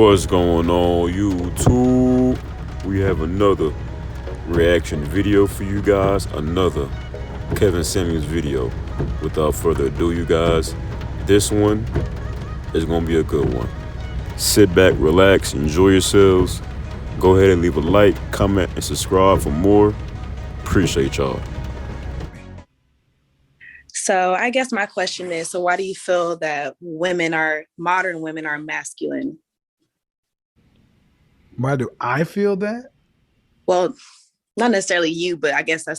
What's going on, YouTube? We have another reaction video for you guys. Another Kevin Samuels video. Without further ado, you guys, this one is going to be a good one. Sit back, relax, enjoy yourselves. Go ahead and leave a like, comment, and subscribe for more. Appreciate y'all. So I guess my question is, so why do you feel that modern women are masculine? Why do I feel that? Well, not necessarily you, but I guess I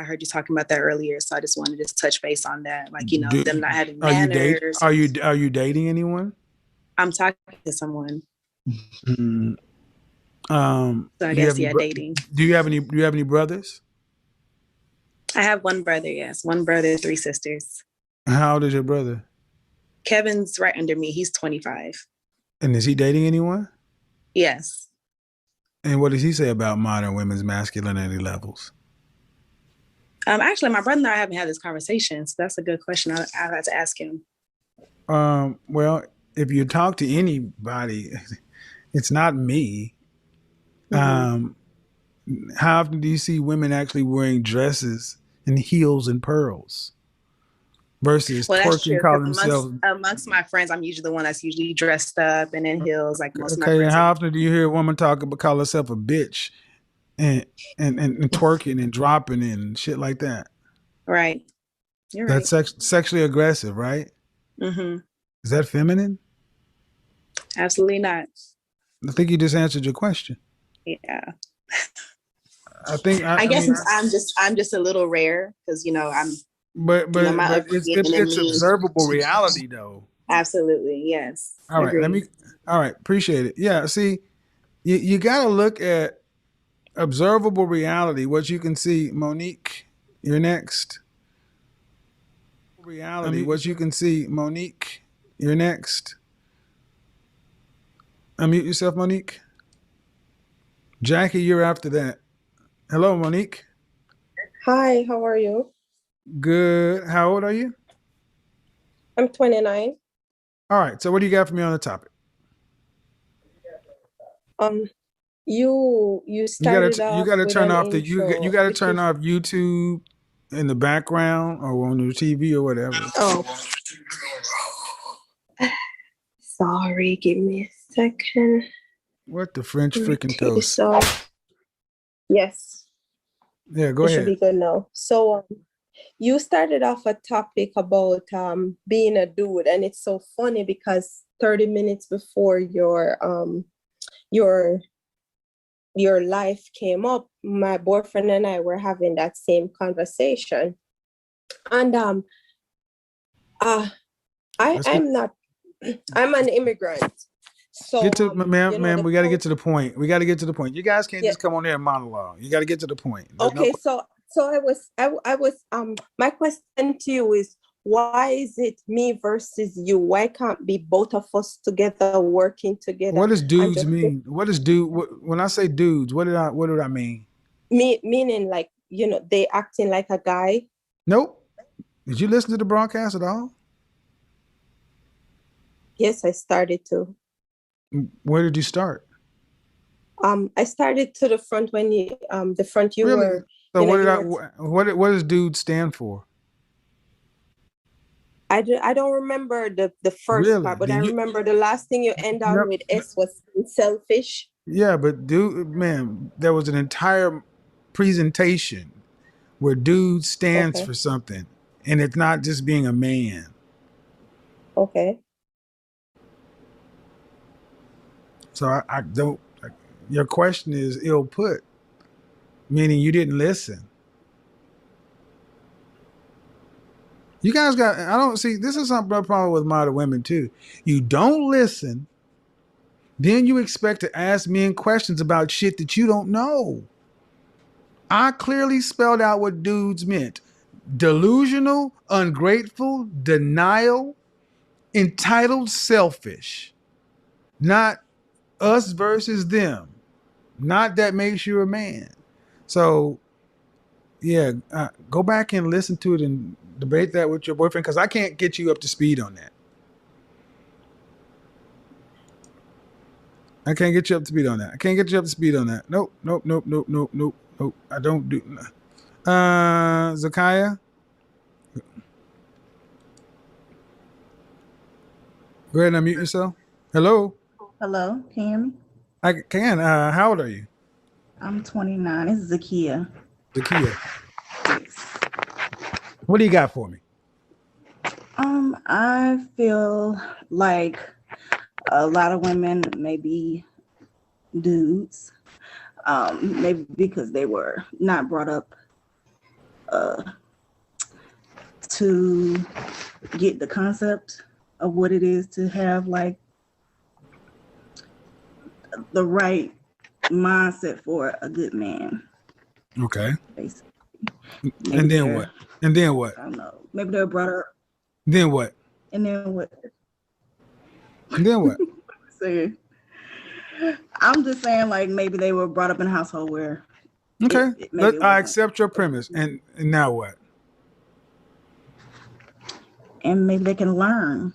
heard you talking about that earlier. So I just wanted to touch base on that. Like, them not having manners. Are you dating anyone? I'm talking to someone. Mm-hmm. So I guess, dating. Do you have any brothers? I have one brother, yes. One brother, 3 sisters. How old is your brother? Kevin's right under me. He's 25. And is he dating anyone? Yes. And what does he say about modern women's masculinity levels? Actually, my brother and I haven't had this conversation, so that's a good question. I'd have to ask him. Well, if you talk to anybody, it's not me. Mm-hmm. How often do you see women actually wearing dresses and heels and pearls versus twerking, calling themselves? Amongst my friends, I'm usually the one that's usually dressed up and in heels, like most of my friends. Okay, how often do you hear a woman call herself a bitch and twerking and dropping and shit like that? Right. You're right. That's sexually aggressive, right? Mm-hmm. Is that feminine? Absolutely not. I think you just answered your question. Yeah. I guess I'm just a little rare because I'm. But it's observable reality though. Absolutely, yes. All right, appreciate it. Yeah, see, you got to look at observable reality. What you can see, Monique. You're next. What you can see, Monique. You're next. Unmute yourself, Monique. Jackie, you're after that. Hello, Monique. Hi, how are you? Good. How old are you? I'm 29. All right. So what do you got for me on the topic? You started off. You got to turn off you got to turn off YouTube in the background or on your TV or whatever. Oh. Sorry, give me a second. What the French freaking toast? So, yes. Yeah, go ahead. Should be good now. So, you started off a topic about being a dude, and it's so funny because 30 minutes before your life came up, my boyfriend and I were having that same conversation, and I'm an immigrant. So, ma'am, we got to get to the point. You guys can't just come on there and monologue. You got to get to the point. My question to you is, why is it me versus you? Why can't be both of us together, working together? What does dudes mean? What is dude? When I say dudes, what did I mean? Meaning like, they acting like a guy. Nope. Did you listen to the broadcast at all? Yes, I started to. Where did you start? I started to the front when you really? were. So what does dude stand for? I don't remember the first part, but I remember the last thing you end on with S was selfish. Yeah, but there was an entire presentation where dude stands for something, and it's not just being a man. Okay. So I don't. Your question is ill put, meaning you didn't listen. You guys I don't see, this is some problem with modern women too. You don't listen, then you expect to ask men questions about shit that you don't know. I clearly spelled out what dudes meant. Delusional, ungrateful, denial, entitled, selfish. Not us versus them. Not that makes you a man. So, yeah, go back and listen to it and debate that with your boyfriend, because I can't get you up to speed on that. I can't get you up to speed on that. I can't get you up to speed on that. Nope. I don't do. Zakiah, go ahead and unmute yourself. Hello. Hello, can you hear me? I can. How old are you? I'm 29. This is Zakiya. Zakiya. Yes. What do you got for me? I feel like a lot of women may be dudes, maybe because they were not brought up to get the concept of what it is to have like the right mindset for a good man. Okay. Basically. And then what? And then what? I don't know. Maybe they're brought up. Then what? And then what? And then what? Saying. I'm just saying, like, maybe they were brought up in a household where. Okay. I accept your premise. And now what? And maybe they can learn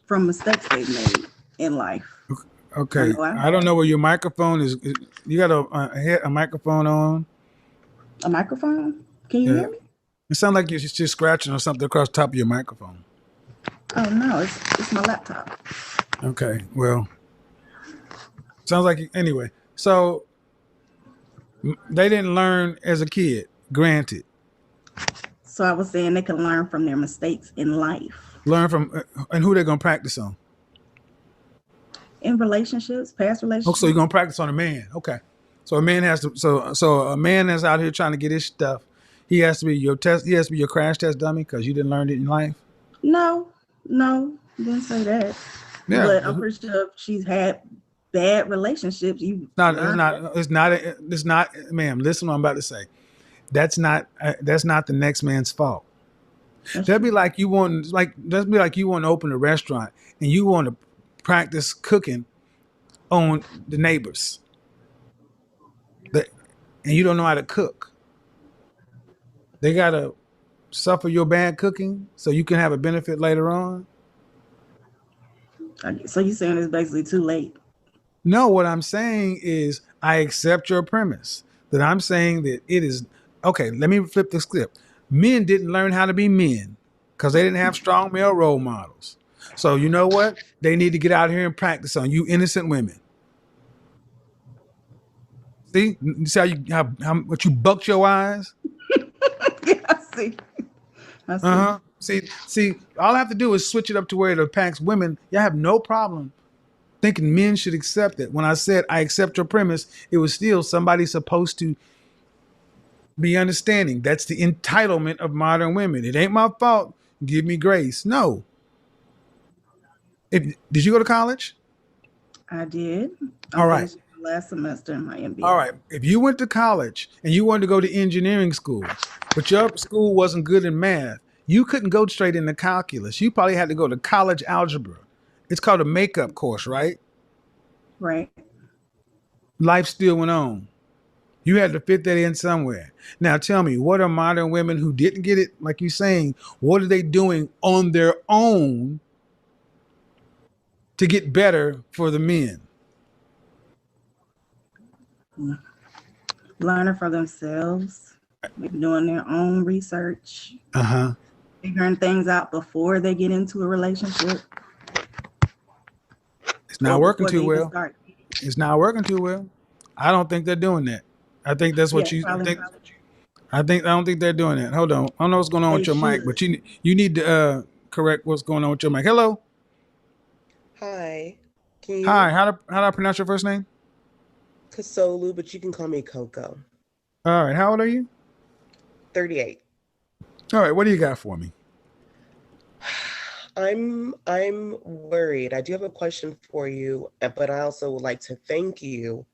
from mistakes they've made in life. Okay. I don't know where your microphone is. You got a microphone on? A microphone? Can you hear me? It sounds like you're just scratching or something across the top of your microphone. Oh, no. It's my laptop. Okay. Well, sounds like anyway. So they didn't learn as a kid, granted. So I was saying they can learn from their mistakes in life. Learn from, and who they're going to practice on? In relationships, past relationships. Oh, so you're going to practice on a man. Okay. So a man has to, so a man that's out here trying to get his stuff, he has to be your test, he has to be your crash test dummy because you didn't learn it in life? No, didn't say that. Yeah. But I'm pretty sure if she's had bad relationships, it's not, ma'am, listen what I'm about to say. That's not the next man's fault. That'd be like you want to open a restaurant and you want to practice cooking on the neighbors. And you don't know how to cook. They gotta suffer your bad cooking so you can have a benefit later on. So you're saying it's basically too late? No, what I'm saying is I accept your premise. That I'm saying that it is okay. Let me flip the script. Men didn't learn how to be men because they didn't have strong male role models. So you know what? They need to get out here and practice on you innocent women. See how much you bucked your eyes? Yeah, I see. Uh-huh. See, all I have to do is switch it up to where it impacts women. Y'all have no problem thinking men should accept it. When I said I accept your premise, it was still somebody supposed to be understanding. That's the entitlement of modern women. It ain't my fault. Give me grace. No. Did you go to college? I did. All right. Last semester in my MBA. All right. If you went to college and you wanted to go to engineering school, but your school wasn't good in math, you couldn't go straight into calculus. You probably had to go to college algebra. It's called a makeup course, right? Right. Life still went on. You had to fit that in somewhere. Now tell me, what are modern women who didn't get it, like you're saying, what are they doing on their own to get better for the men? Learning for themselves, maybe doing their own research, figuring things out before they get into a relationship. It's not working too well. It's not working too well. I don't think they're doing that. I think that's what I don't think they're doing that. Hold on. I don't know what's going on with your mic, but you need to correct what's going on with your mic. Hello. Hi. Hi. How do I pronounce your first name? Kasolu, but you can call me Coco. All right. How old are you? 38. All right. What do you got for me? I'm worried. I do have a question for you, but I also would like to thank you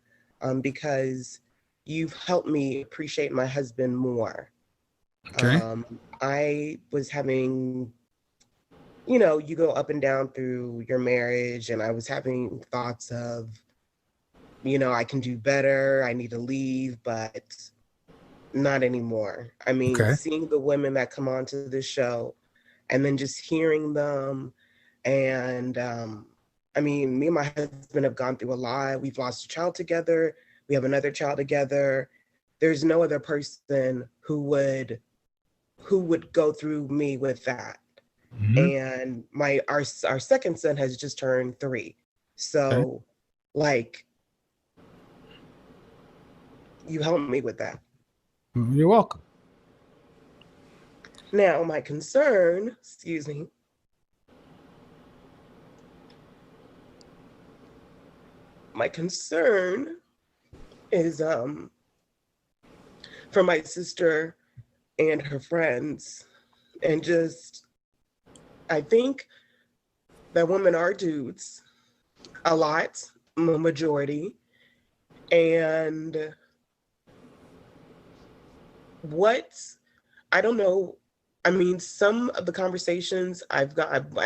because you've helped me appreciate my husband more. Okay. I was having, you go up and down through your marriage, and I was having thoughts of, I can do better. I need to leave, but not anymore. I mean, seeing the women that come onto this show and then just hearing them and I mean, me and my husband have gone through a lot. We've lost a child together. We have another child together. There's no other person who would go through me with that. And our second son has just turned 3. So like, you helped me with that. You're welcome. Now, my concern, excuse me, my concern is for my sister and her friends, and just, I think that women are dudes a lot, majority, and I don't know. I mean, some of the conversations I've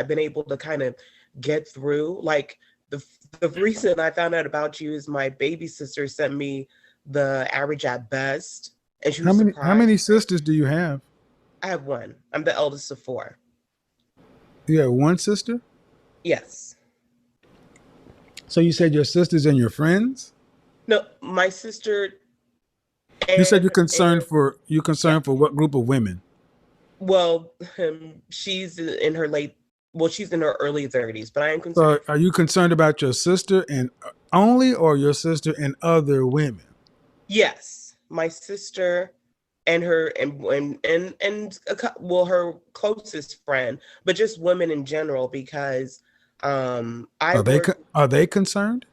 been able to kind of get through. Like the reason I found out about you is my baby sister sent me the average at best, and she was surprised. How many sisters do you have? I have one. I'm the eldest of 4. You have one sister? Yes. So you said your sisters and your friends? No, my sister. You said you're concerned for what group of women? Well, she's in her she's in her early 30s, but I am concerned. So are you concerned about your sister and only, or your sister and other women? Yes, my sister and her her closest friend, but just women in general, because are they concerned?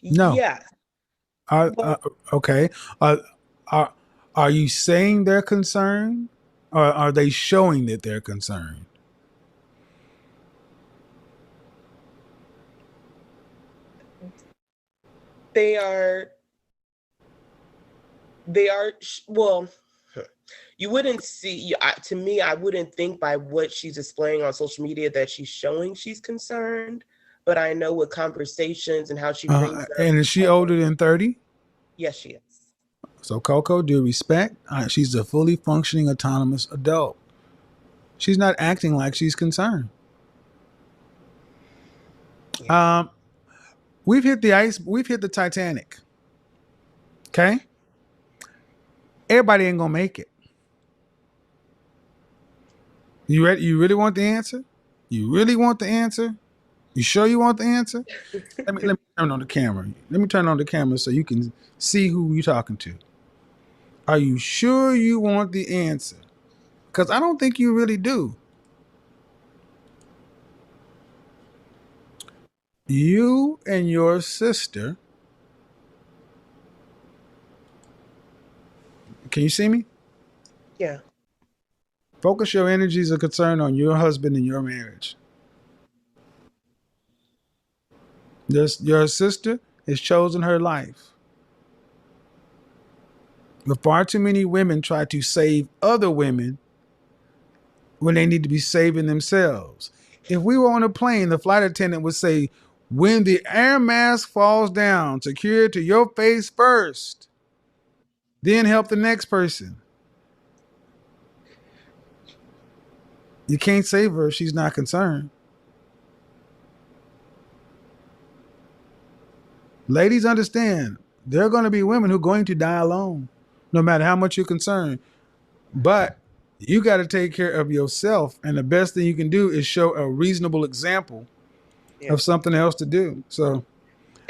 No. Yes. Okay. Are you saying they're concerned, or are they showing that they're concerned? They are. Well, you wouldn't see. To me, I wouldn't think by what she's displaying on social media that she's showing she's concerned. But I know with conversations and how she brings up. And is she older than 30? Yes, she is. So Coco, due respect, she's a fully functioning autonomous adult. She's not acting like she's concerned. Yeah. We've hit the Titanic. Okay? Everybody ain't gonna make it. You ready? You really want the answer? You really want the answer? You sure you want the answer? Let me turn on the camera. Let me turn on the camera so you can see who you're talking to. Are you sure you want the answer? Because I don't think you really do. You and your sister. Can you see me? Yeah. Focus your energies and concern on your husband and your marriage. Your sister has chosen her life. But far too many women try to save other women when they need to be saving themselves. If we were on a plane, the flight attendant would say, when the air mask falls down, secure it to your face first, then help the next person. You can't save her if she's not concerned. Ladies, understand, there are going to be women who are going to die alone, no matter how much you're concerned. But you got to take care of yourself. And the best thing you can do is show a reasonable example of something else to do. So,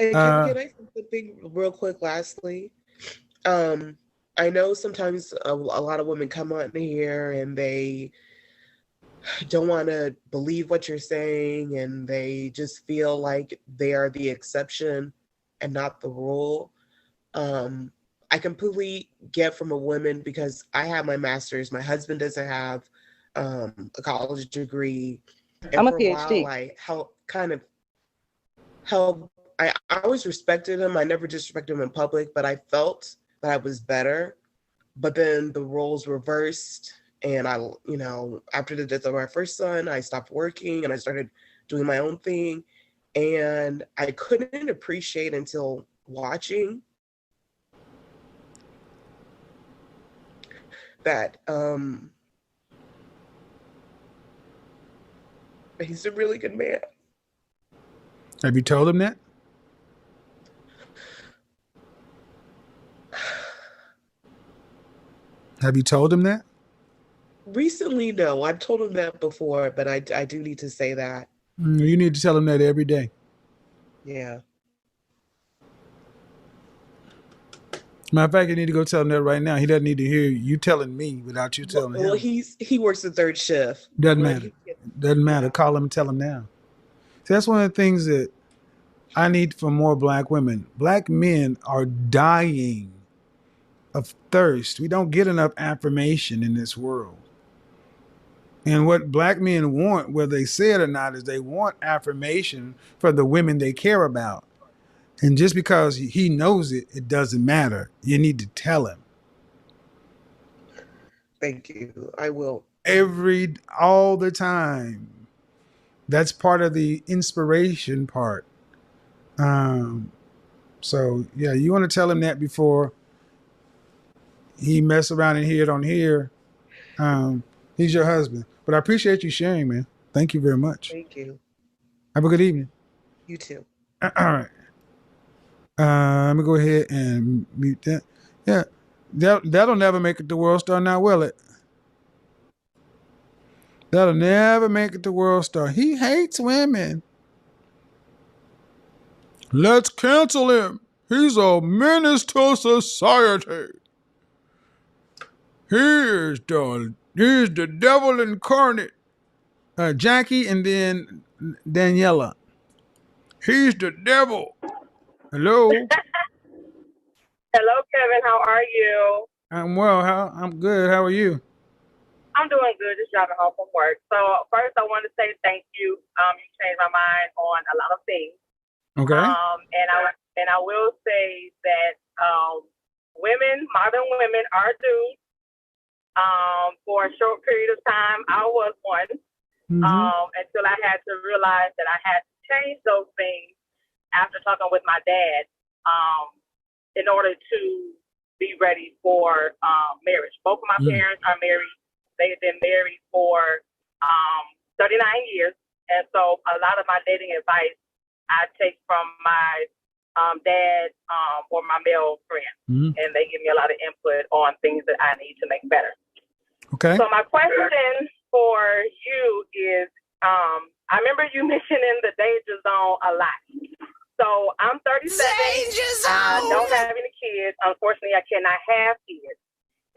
and can I say something real quick lastly? I know sometimes a lot of women come on here and they don't want to believe what you're saying, and they just feel like they are the exception and not the rule. I completely get from a woman, because I have my master's. My husband doesn't have a college degree. And I'm a PhD. I always respected him. I never disrespected him in public, but I felt that I was better. But then the roles reversed. And after the death of my first son, I stopped working and I started doing my own thing. And I couldn't appreciate until watching that He's a really good man. Have you told him that? Have you told him that? Recently, no. I've told him that before, but I do need to say that. You need to tell him that every day. Yeah. Matter of fact, you need to go tell him that right now. He doesn't need to hear you telling me without you telling him. Well, he works the third shift. Doesn't matter. Doesn't matter. Yeah. Call him and tell him now. See, that's one of the things that I need for more black women. Black men are dying of thirst. We don't get enough affirmation in this world. And what black men want, whether they say it or not, is they want affirmation from the women they care about. And just because he knows it, it doesn't matter. You need to tell him. Thank you. I will. All the time. That's part of the inspiration part. So yeah, you want to tell him that before he mess around and hear it on here. He's your husband. But I appreciate you sharing, man. Thank you very much. Thank you. Have a good evening. You too. All right. Let me go ahead and mute that. Yeah, that'll never make it to World Star now, will it? That'll never make it to World Star. He hates women. Let's cancel him. He's a menace to society. Here's the devil incarnate. Jackie and then Daniela. He's the devil. Hello. Hello, Kevin. How are you? I'm well. I'm good. How are you? I'm doing good. Just driving home from work. So first, I want to say thank you. You changed my mind on a lot of things. Okay. And I will say that modern women are due. For a short period of time, I was one. Until I had to realize that I had to change those things after talking with my dad, in order to be ready for marriage. Both of my parents are married. They've been married for 39 years. And so a lot of my dating advice I take from my dad or my male friends. And they give me a lot of input on things that I need to make better. Okay. So my question for you is, I remember you mentioning the danger zone a lot. So I'm 37. I don't have any kids. Unfortunately, I cannot have kids.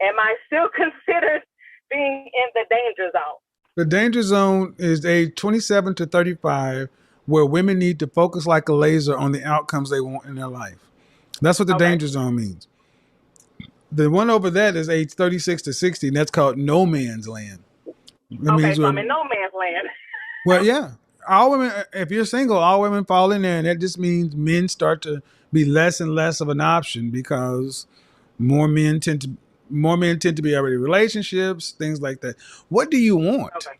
Am I still considered being in the danger zone? The danger zone is age 27 to 35, where women need to focus like a laser on the outcomes they want in their life. That's what the danger zone means. The one over that is age 36 to 60, and that's called no man's land. So I'm in no man's land. Well, yeah. All women, if you're single, all women fall in there, and that just means men start to be less and less of an option because more men tend to be already in relationships, things like that. What do you want? Okay.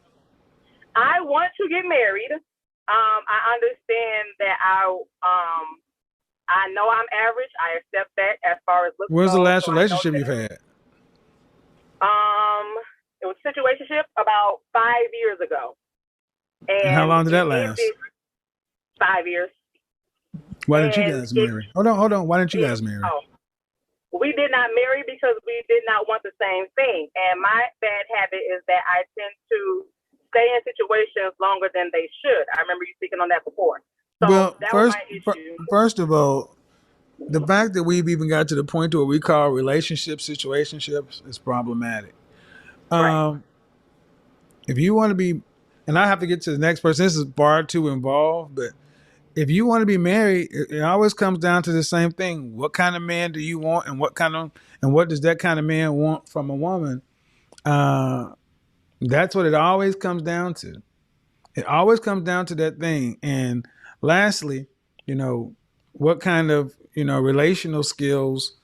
I want to get married. I understand that I know I'm average. I accept that as far as looks. When's the last relationship you've had? It was a situationship about 5 years ago. And how long did that last? 5 years. Why didn't you guys marry? Hold on. Why didn't you guys marry? We did not marry because we did not want the same thing. And my bad habit is that I tend to stay in situations longer than they should. I remember you speaking on that before. So well, that was my issue. First of all, the fact that we've even got to the point to what we call situationships is problematic. Right. If you want to be, and I have to get to the next person, this is far too involved, but if you want to be married, it always comes down to the same thing. What kind of man do you want, and what does that kind of man want from a woman? That's what it always comes down to. It always comes down to that thing. And lastly, what kind of, relational skills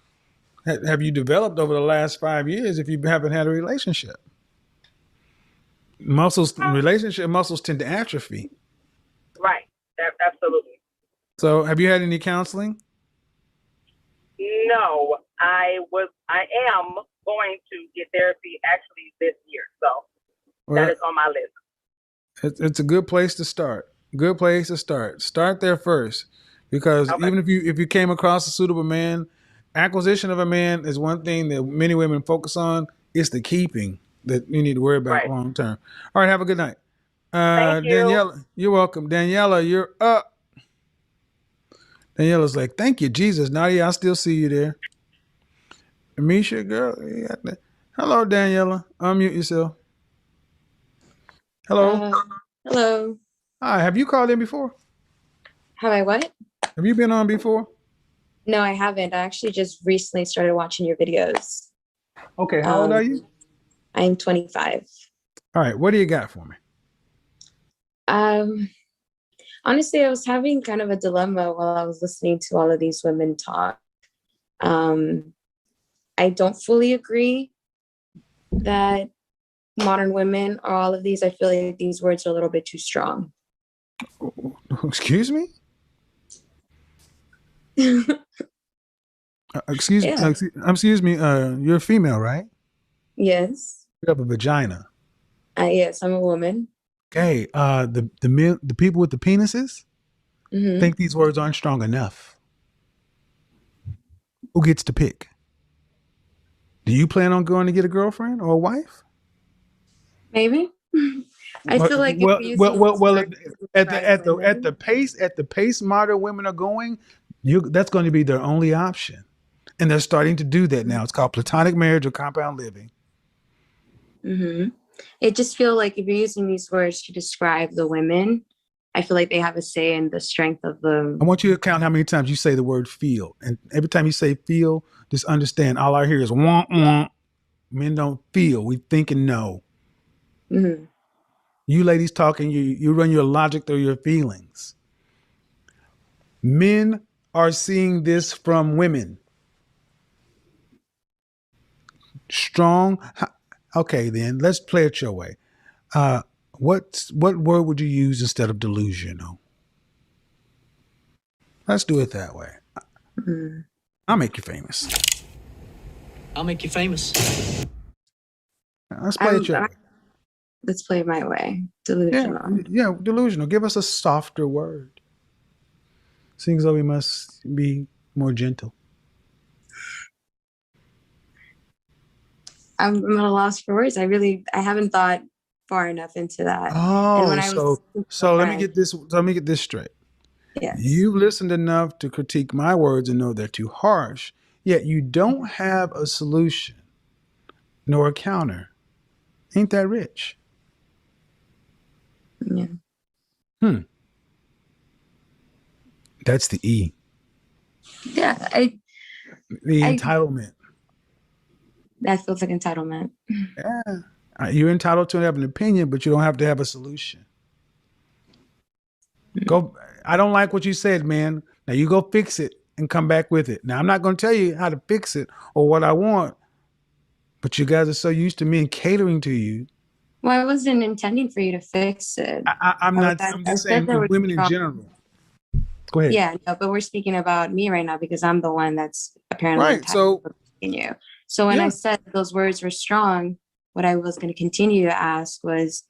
have you developed over the last 5 years if you haven't had a relationship? Relationship muscles tend to atrophy. Right. Absolutely. So have you had any counseling? No, I am going to get therapy actually this year. So that is on my list. It's a good place to start. Good place to start. Start there first, because even if you came across a suitable man, acquisition of a man is one thing that many women focus on. It's the keeping that you need to worry about long term. All right, have a good night. Thank you. Daniela, you're welcome. Daniela, you're up. Daniela's like, thank you, Jesus. Nadia, I still see you there. Misha, girl. Hello, Daniela. Unmute yourself. Hello. Hello. Hi, have you called in before? Have I what? Have you been on before? No, I haven't. I actually just recently started watching your videos. Okay, how old are you? I'm 25. All right, what do you got for me? Honestly, I was having kind of a dilemma while I was listening to all of these women talk. I don't fully agree that modern women are all of these. I feel like these words are a little bit too strong. Excuse me? Excuse me. You're a female, right? Yes. You have a vagina. Yes, I'm a woman. Okay. The people with the penises think these words aren't strong enough. Who gets to pick? Do you plan on going to get a girlfriend or a wife? Maybe. I feel like at the pace modern women are going, that's going to be their only option, and they're starting to do that now. It's called platonic marriage or compound living. It just feels like if you're using these words to describe the women, I feel like they have a say in the strength of the. I want you to count how many times you say the word feel, and every time you say feel, just understand all I hear is womp womp. Men don't feel; we think and know. You ladies talking, you run your logic through your feelings. Men are seeing this from women. Strong. Okay, then let's play it your way. What word would you use instead of delusional? Let's do it that way. I'll make you famous. I'll make you famous. Let's play it your way. Let's play it my way. Delusional. Yeah, delusional. Give us a softer word. Seems though we must be more gentle. I'm at a loss for words. I haven't thought far enough into that. Oh, so let me get this straight. Yes. You've listened enough to critique my words and know they're too harsh, yet you don't have a solution nor a counter. Ain't that rich? Yeah. That's the E. Yeah. The entitlement. That feels like entitlement. Yeah. You're entitled to have an opinion, but you don't have to have a solution. I don't like what you said, man. Now you go fix it and come back with it. Now I'm not going to tell you how to fix it or what I want, but you guys are so used to me catering to you. Well, I wasn't intending for you to fix it. I'm just saying women in general. Go ahead. Yeah, no, but we're speaking about me right now because I'm the one that's apparently entitled to you. So when I said those words were strong, what I was going to continue to ask was,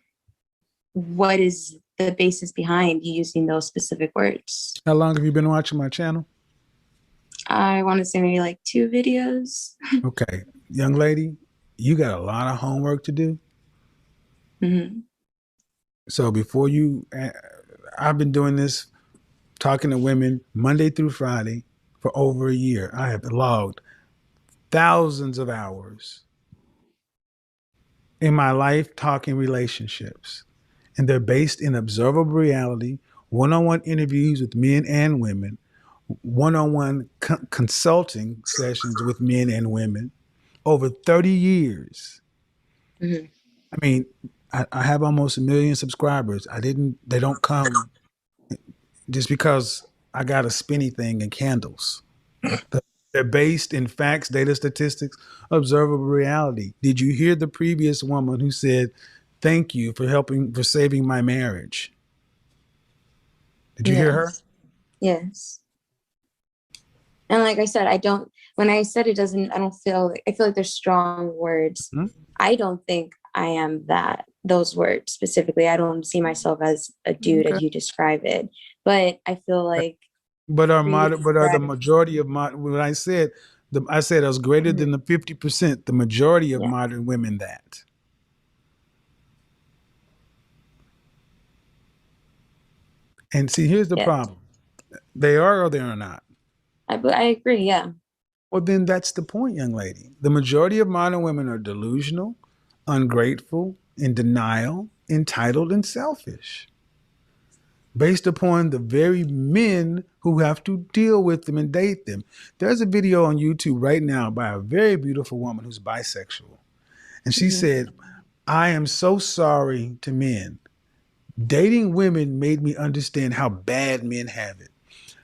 what is the basis behind you using those specific words? How long have you been watching my channel? I want to say maybe like 2 videos. Okay. Young lady, you got a lot of homework to do. So before I've been doing this, talking to women Monday through Friday for over a year. I have logged thousands of hours in my life talking relationships, and they're based in observable reality, one-on-one interviews with men and women, one-on-one consulting sessions with men and women over 30 years. I mean, I have almost 1 million subscribers. They don't come just because I got a spinny thing and candles. They're based in facts, data, statistics, observable reality. Did you hear the previous woman who said, thank you for saving my marriage? Did you hear her? Yes. And like I said, I feel like they're strong words. I don't think I am that. those words specifically. I don't see myself as a dude as you describe it, but I feel like. But are the majority of when I said it was greater than the 50%. The majority of modern women that. And see, here's the problem: they are or they are not. I agree. Yeah. Well, then that's the point, young lady. The majority of modern women are delusional, ungrateful, in denial, entitled, and selfish, based upon the very men who have to deal with them and date them. There's a video on YouTube right now by a very beautiful woman who's bisexual. And she said, I am so sorry to men. Dating women made me understand how bad men have it.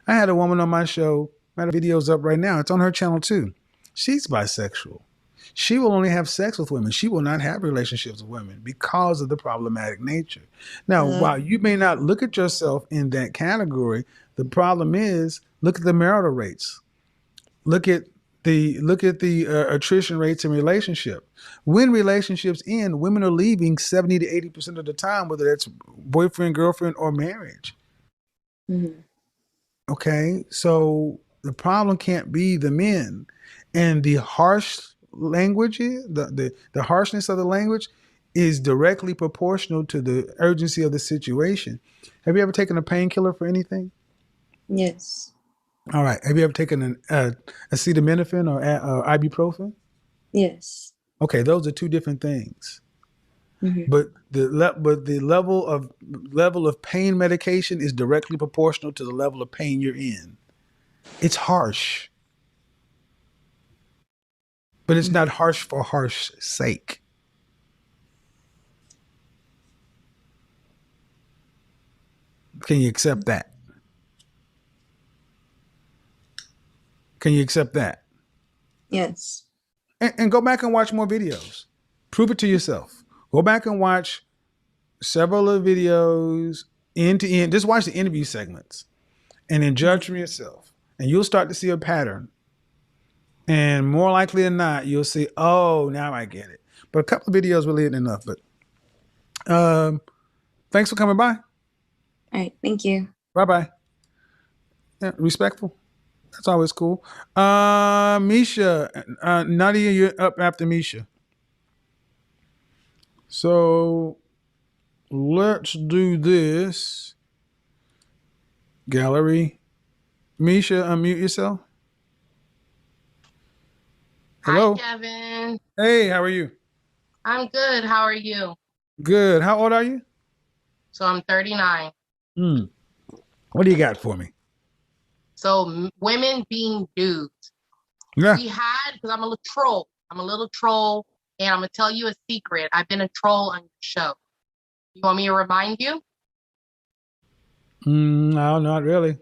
I had a woman on my show, my video's up right now. It's on her channel too. She's bisexual. She will only have sex with women. She will not have relationships with women because of the problematic nature. Now, while you may not look at yourself in that category, the problem is look at the marital rates. Look at the attrition rates in relationship. When relationships end, women are leaving 70 to 80% of the time, whether that's boyfriend, girlfriend, or marriage. Okay, so the problem can't be the men, and the harsh language, the harshness of the language, is directly proportional to the urgency of the situation. Have you ever taken a painkiller for anything? Yes. All right. Have you ever taken an acetaminophen or ibuprofen? Yes. Okay, those are two different things. But the level of pain medication is directly proportional to the level of pain you're in. It's harsh, but it's not harsh for harsh sake. Can you accept that? Can you accept that? Yes. And go back and watch more videos. Prove it to yourself. Go back and watch several of the videos end to end. Just watch the interview segments and then judge for yourself. And you'll start to see a pattern. And more likely than not, you'll see, oh, now I get it. But a couple of videos really isn't enough. But thanks for coming by. All right. Thank you. Bye-bye. Yeah, respectful. That's always cool. Misha, Nadia, you're up after Misha. So let's do this. Gallery. Misha, unmute yourself. Hello. Hi, Kevin. Hey, how are you? I'm good. How are you? Good. How old are you? So I'm 39. What do you got for me? So women being dudes. Yeah. We had, because I'm a little troll. I'm a little troll, and I'm going to tell you a secret. I've been a troll on your show. You want me to remind you? No, not really.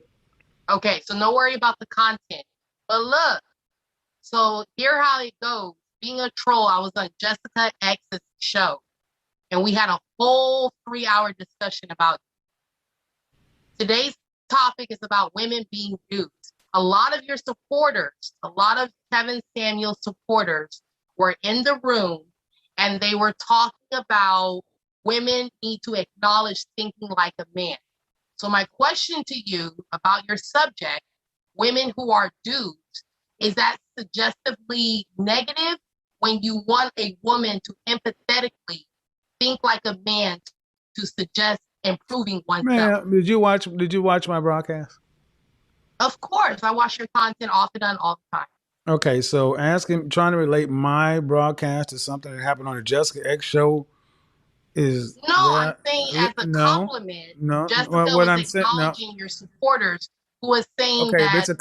Okay, so no worry about the content. But look, so here how it goes. Being a troll, I was on Jessica X's show, and we had a whole 3-hour discussion about it. Today's topic is about women being dudes. A lot of your supporters, a lot of Kevin Samuels supporters were in the room, and they were talking about women need to acknowledge thinking like a man. So my question to you about your subject, women who are dudes, is that suggestively negative when you want a woman to empathetically think like a man to suggest improving oneself? Man, did you watch my broadcast? Of course, I watch your content off and on all the time. Okay, so trying to relate my broadcast to something that happened on the Jessica X show is I'm saying as a compliment. No, Jessica what was I'm saying, acknowledging your supporters who was saying okay, that it's a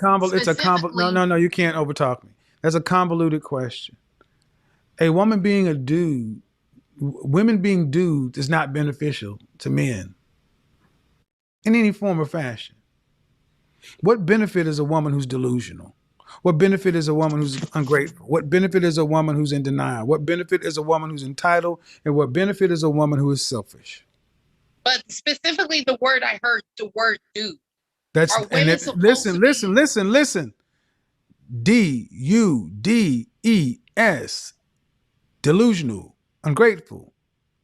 no, you can't overtalk me. That's a convoluted question. A woman being a dude, women being dudes is not beneficial to men in any form or fashion. What benefit is a woman who's delusional? What benefit is a woman who's ungrateful? What benefit is a woman who's in denial? What benefit is a woman who's entitled? And what benefit is a woman who is selfish? But specifically the word I heard, the word dude. Listen. D-U-D-E-S. Delusional, ungrateful,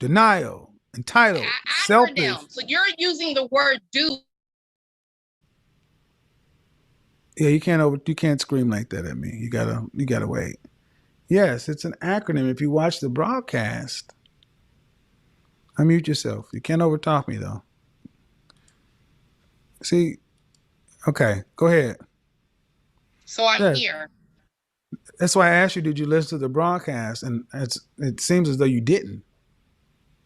denial, entitled, selfish. Acronym. So you're using the word dude. Yeah, you can't scream like that at me. You gotta wait. Yes, it's an acronym. If you watch the broadcast, unmute yourself. You can't overtalk me though. See, okay, go ahead. So I'm here. That's why I asked you, did you listen to the broadcast? And it seems as though you didn't.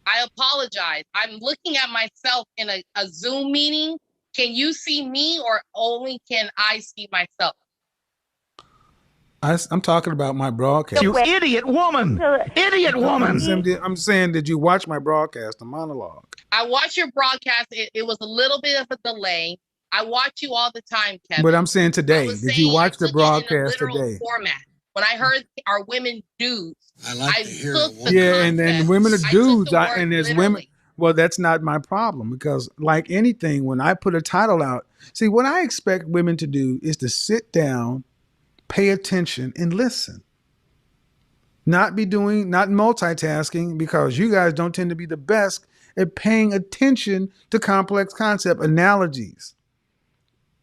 I apologize. I'm looking at myself in a Zoom meeting. Can you see me or only can I see myself? I'm talking about my broadcast. You idiot woman. Idiot woman. I'm saying, did you watch my broadcast, the monologue? I watch your broadcast. It was a little bit of a delay. I watch you all the time, Kevin. But I'm saying today, did you watch the broadcast today? Format. When I heard are women dudes, I to hear a woman. Yeah, and then women are dudes, and there's women. Well, that's not my problem because, like anything, when I put a title out, see, what I expect women to do is to sit down, pay attention, and listen. Not multitasking, because you guys don't tend to be the best at paying attention to complex concept analogies,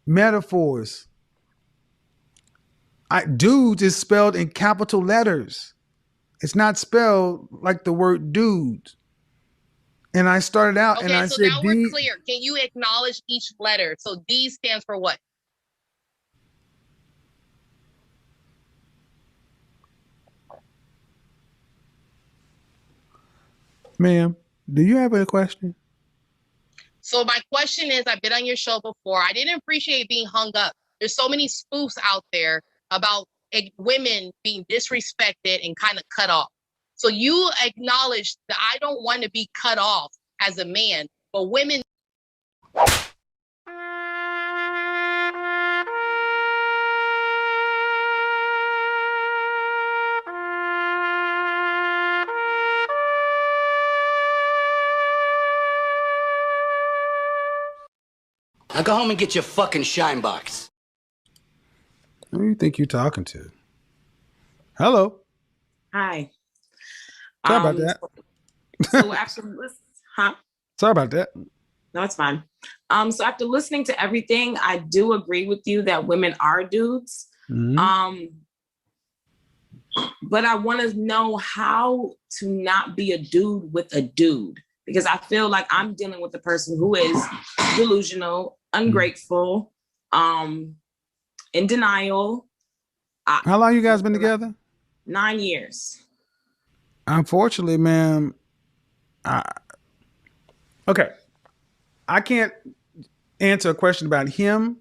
metaphors. Dudes is spelled in capital letters. It's not spelled like the word dude. And I started out and I said, now we're clear. Can you acknowledge each letter? So D stands for what? Ma'am, do you have a question? So my question is, I've been on your show before. I didn't appreciate being hung up. There's so many spoofs out there about women being disrespected and kind of cut off. So you acknowledge that I don't want to be cut off as a man, but women. Now go home and get your fucking shine box. Who do you think you're talking to? Hello. Hi. Sorry about that. So after Sorry about that. No, it's fine. So after listening to everything, I do agree with you that women are dudes. Mm-hmm. But I want to know how to not be a dude with a dude, because I feel like I'm dealing with a person who is delusional, ungrateful, in denial. How long you guys been together? 9 years. Unfortunately, ma'am, okay, I can't answer a question about him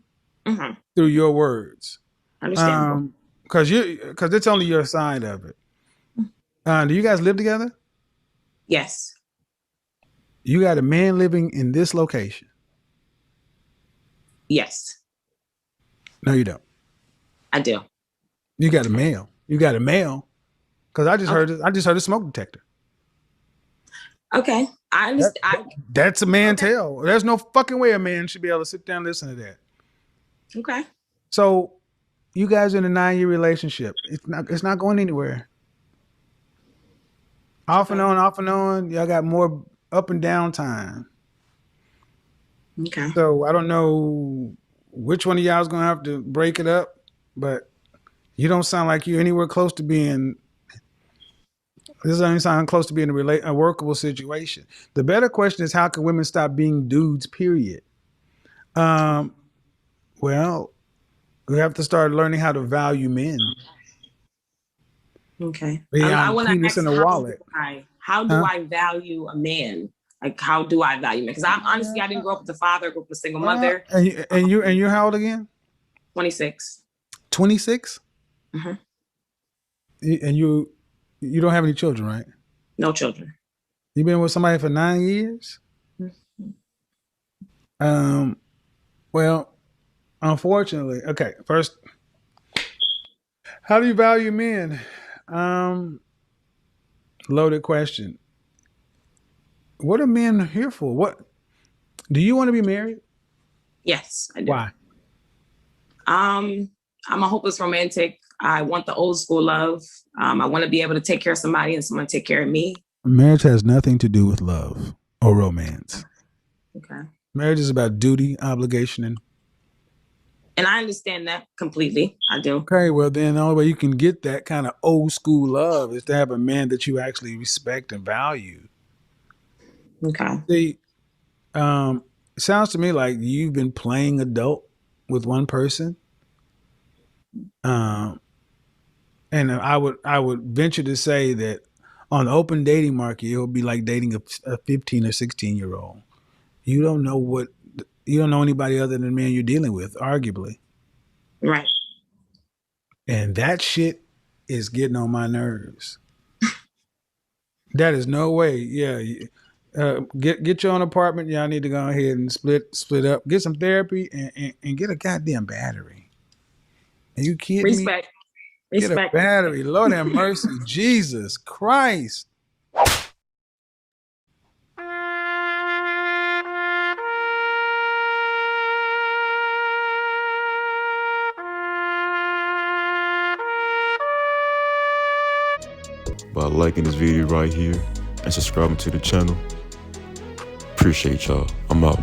through your words. Understandable. Because it's only your side of it. Do you guys live together? Yes. You got a man living in this location? Yes. No, you don't. I do. You got a male. Because I just heard a smoke detector. Okay. I understand. That's a man tell. There's no fucking way a man should be able to sit down and listen to that. Okay. So you guys are in a 9-year relationship. It's not going anywhere. Off and on. Y'all got more up and down time. Okay. So I don't know which one of y'all is gonna have to break it up, but you don't sound like you're anywhere close to being. This doesn't sound close to being a workable situation. The better question is, how can women stop being dudes? Period. Well, we have to start learning how to value men. Okay. I want to ask, how do I value a man? Like, how do I value men? Because I didn't grow up with a father, I grew up with a single mother. And you're how old again? 26. 26? Mm-hmm. And you don't have any children, right? No children. You've been with somebody for 9 years? Mm-hmm. Well, unfortunately, okay, first, how do you value men? Loaded question. What are men here for? What do you want to be married? Yes, I do. Why? I'm a hopeless romantic. I want the old school love. I want to be able to take care of somebody and someone take care of me. Marriage has nothing to do with love or romance. Okay. Marriage is about duty, obligation, and I understand that completely. I do. Okay, well then the only way you can get that kind of old school love is to have a man that you actually respect and value. Okay. See, it sounds to me like you've been playing adult with one person. And I would venture to say that on the open dating market, it'll be like dating a 15 or 16-year-old. You don't know anybody other than the man you're dealing with, arguably. Right. And that shit is getting on my nerves. That is no way. Yeah. Get your own apartment. Y'all need to go ahead and split up. Get some therapy and get a goddamn battery. Are you kidding Respect. me? Get a battery. Lord have mercy. Jesus Christ. By liking this video right here and subscribing to the channel. Appreciate y'all. I'm out.